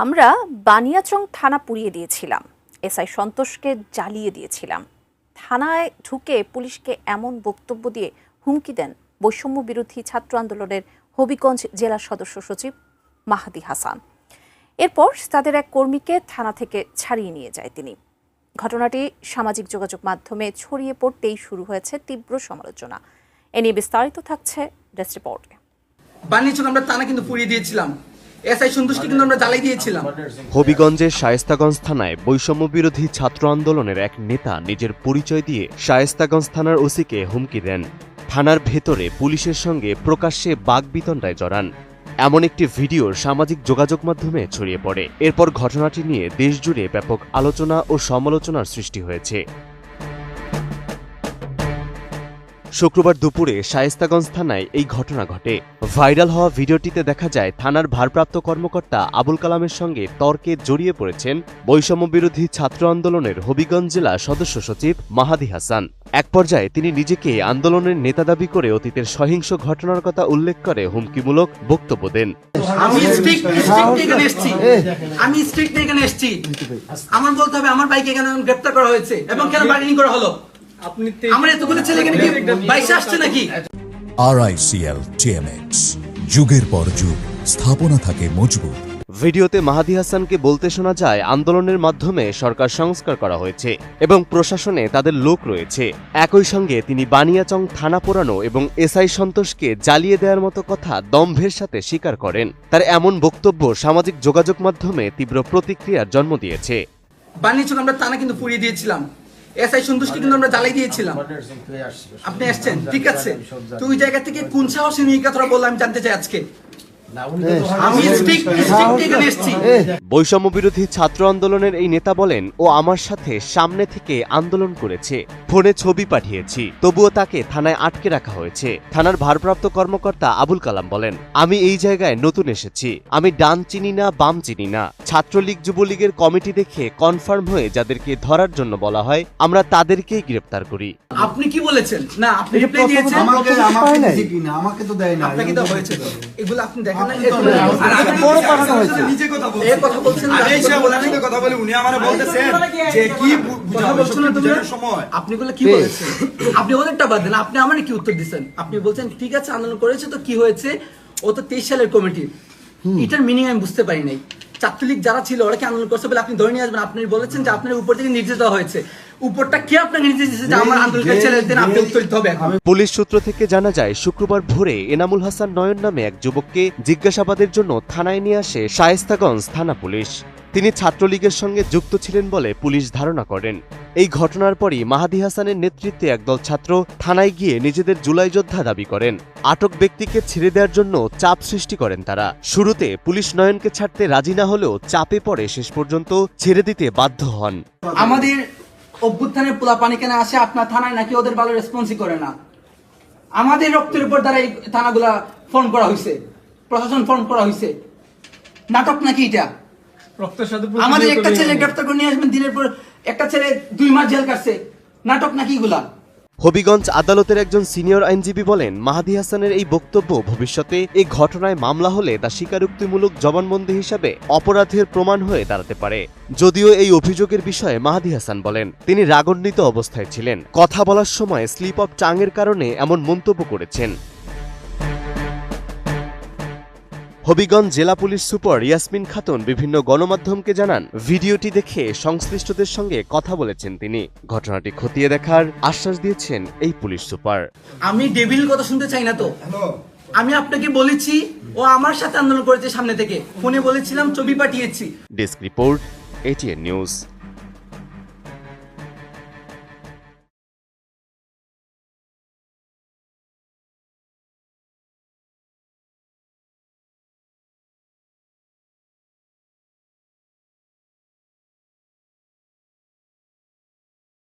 আমরা বানিয়াচং থানা পুড়িয়ে দিয়েছিলাম, এসআই সন্তোষকে জ্বালিয়ে দিয়েছিলাম। থানায় ঢুকে পুলিশকে এমন বক্তব্য দিয়ে হুমকি দেন বৈষম্য বিরোধী ছাত্র আন্দোলনের হবিগঞ্জ জেলা সদস্য সচিব মাহাদি হাসান। এরপর তাদের এক কর্মীকে থানা থেকে ছাড়িয়ে নিয়ে যায় তিনি। ঘটনাটি সামাজিক যোগাযোগ মাধ্যমে ছড়িয়ে পড়তেই শুরু হয়েছে তীব্র সমালোচনা। এ নিয়ে বিস্তারিত থাকছে ডেস্ক রিপোর্টে। বানিয়াচং আমরা থানা কিন্তু পুড়িয়ে দিয়েছিলাম, এসআই সন্তোষকে কিন্তু আমরা জ্বালিয়ে দিয়েছিলাম। হবিগঞ্জের শায়েস্তাগঞ্জ থানায় বৈষম্য বিরোধী ছাত্র আন্দোলনের এক নেতা নিজের পরিচয় দিয়ে শায়েস্তাগঞ্জ থানার ওসিকে হুমকি দেন। থানার ভেতরে পুলিশের সঙ্গে প্রকাশ্যে বাগবিতণ্ডায় জড়ান। এমন একটি ভিডিও সামাজিক যোগাযোগ মাধ্যমে ছড়িয়ে পড়ে। এরপর ঘটনাটি নিয়ে দেশজুড়ে ব্যাপক আলোচনা ও সমালোচনার সৃষ্টি হয়েছে। শুক্রবার দুপুরে শায়েস্তাগঞ্জ থানায় এই ঘটনা ঘটে। ভাইরাল হওয়া ভিডিওটিতে দেখা যায় থানার ভারপ্রাপ্ত কর্মকর্তা আবুল কালামের সঙ্গে তর্কে জড়িয়ে পড়েছেন বৈষম্য বিরোধী ছাত্র আন্দোলনের হবিগঞ্জ জেলা সদস্য সচিব মাহাদি হাসান। এক পর্যায়ে তিনি নিজেকে আন্দোলনের নেতা দাবি করে অতীতের সহিংস ঘটনার কথা উল্লেখ করে হুমকিমূলক বক্তব্য দেন। আমি স্ট্রিক্ট এখানে এসেছি, আমার বলতে হবে আমার বাইকে কেন গ্রেফতার করা হয়েছে এবং কেন বার্গেনিং করা হলো। আমার এতগুলো ছেলে এখানে কি বাইশে আসছে নাকি? RICL TMX, যুগের পর যুগ স্থাপনা থাকে মজবুত। ভিডিওতে মাহাদি হাসানকে বলতে শোনা যায় আন্দোলনের মাধ্যমে সরকার সংস্কার করা হয়েছে এবং প্রশাসনে তাদের লোক রয়েছে। একই সঙ্গে তিনি বানিয়াচং থানা পোড়ানো এবং এসআই সন্তোষকে জ্বালিয়ে দেওয়ার মতো কথা দম্ভের সাথে স্বীকার করেন। তার এমন বক্তব্য সামাজিক যোগাযোগ মাধ্যমে তীব্র প্রতিক্রিয়ার জন্ম দিয়েছে। বানিয়াচং আমরা থানা কিন্তু পুড়িয়ে দিয়েছিলাম, এসআই সন্তোষকে কিন্তু আমরা জ্বালিয়ে দিয়েছিলাম। আপনি আসছেন, ঠিক আছে, তো ওই জায়গা থেকে কোন সাহসে নিয়ে কথাটা বললাম আমি জানতে চাই আজকে। বৈষম্য বিরোধী ছাত্র আন্দোলনের এই নেতা বলেন, ও আমার সাথে সামনে থেকে আন্দোলন করেছে, ফোনে ছবি পাঠিয়েছি, তবুও তাকে থানায় আটকে রাখা হয়েছে। থানার ভারপ্রাপ্ত কর্মকর্তা আবুল কালাম বলেন, আমি এই জায়গায় নতুন এসেছি, আমি ডান চিনি না বাম চিনি না। ছাত্রলীগ যুবলীগের কমিটি দেখে কনফার্ম হয়ে যাদেরকে ধরার জন্য বলা হয় আমরা তাদেরকেই গ্রেফতার করি। আপনি কি বলেছেন? না আপনি রিপ্লাই দিয়েছেন, আমাকে তো দেয় না, আপনাকে তো হয়েছে। এগুলো আপনি দেখেন না, বড় পাঠানো হয়েছে। নিজে কথা বলছেন, এই কথা বলছেন, আরে এই সব বলেন না, কথা বলে উনি আমারে বলতেছেন যে কি কথা বলছেন না তুমি সময় আপনি বলে কি বলেছেন? আপনি ওদেরটা বাদ দেন, আপনি আমারে কি উত্তর দিবেন? আপনি বলছেন ঠিক আছে আন্দোলন করেছে তো কি হয়েছে, ও তো 23 সালের কমিটি। এটার মিনিং আমি বুঝতে পারি নাই। ছাত্রলীগ যারা ছিল ওরা কি আন্দোলন করছে বলে আপনি ধরে নিয়ে আসবেন? আপনি বলেছেন যে আপনার উপর থেকে নির্দেশ দেওয়া হয়েছে, উপরটা কে আপনাকে নির্দেশ দিয়েছে যে আমার আন্দোলনকারী ছেলেদের আপনি উত্তর দিতে হবে? পুলিশ সূত্র থেকে জানা যায় শুক্রবার ভোরে এনামুল হাসান নয়ন নামে এক যুবককে জিজ্ঞাসাবাদের জন্য থানায় নিয়ে আসে শায়েস্তাগঞ্জ থানা পুলিশ। তিনি ছাত্রলীগের সঙ্গে যুক্ত ছিলেন বলে পুলিশ ধারণা করেন। এই ঘটনার পরই মাহাদি হাসানের নেতৃত্বে একদল ছাত্র থানায় গিয়ে নিজেদের জুলাই যোদ্ধা দাবি করেন। আটক ব্যক্তিকে ছেড়ে দেওয়ার জন্য চাপ সৃষ্টি করেন তারা। শুরুতে পুলিশ নয়নকে ছাড়তে রাজি না হলেও চাপে পড়ে শেষ পর্যন্ত ছেড়ে দিতে বাধ্য হন। আমাদের অভ্যুত্থানের পোলা পানি কেন আসে আপনার থানায় নাকি ওদের ভালো রেসপন্সই করে না? আমাদের রক্তের উপর দ্বারা এই থানাগুলা ফোন করা হয়েছে, প্রশাসন ফোন করা হয়েছে। নাটক নাকি এটা? আমাদের একটা ছেলে গ্রেফতার করে নিয়ে আসবেন, দিনের পর একটা ছেলে 2 মাস জেল কাটছে, নাটক নাকি এগুলা? হবিগঞ্জ আদালতের একজন সিনিয়র আইনজীবী বলেন, মাহাদি হাসানের এই বক্তব্য ভবিষ্যতে এই ঘটনায় মামলা হলে তা স্বীকারোক্তিমূলক জবানবন্দি হিসাবে অপরাধের প্রমাণ হয়ে দাঁড়াতে পারে। যদিও এই অভিযোগের বিষয়ে মাহাদি হাসান বলেন, তিনি রাগান্বিত অবস্থায় ছিলেন, কথা বলার সময় স্লিপ অফ টাঙের কারণে এমন মন্তব্য করেছেন। হবিগঞ্জ জেলা পুলিশ সুপার ইয়াসমিন খাতুন বিভিন্ন গণমাধ্যমকে জানান, ভিডিওটি দেখে সংশ্লিষ্টদের সঙ্গে কথা বলেছেন তিনি। ঘটনাটি খতিয়ে দেখার আশ্বাস দিয়েছেন এই পুলিশ সুপার। আমি ডেভিল কথা শুনতে চাই না তো। আমি আপনাকে বলেছি ও আমার সাথে আন্দোলন করেছে, সামনে থেকে ফোনে বলেছিলাম, ছবি পাঠিয়েছি। Desk report, ATN news.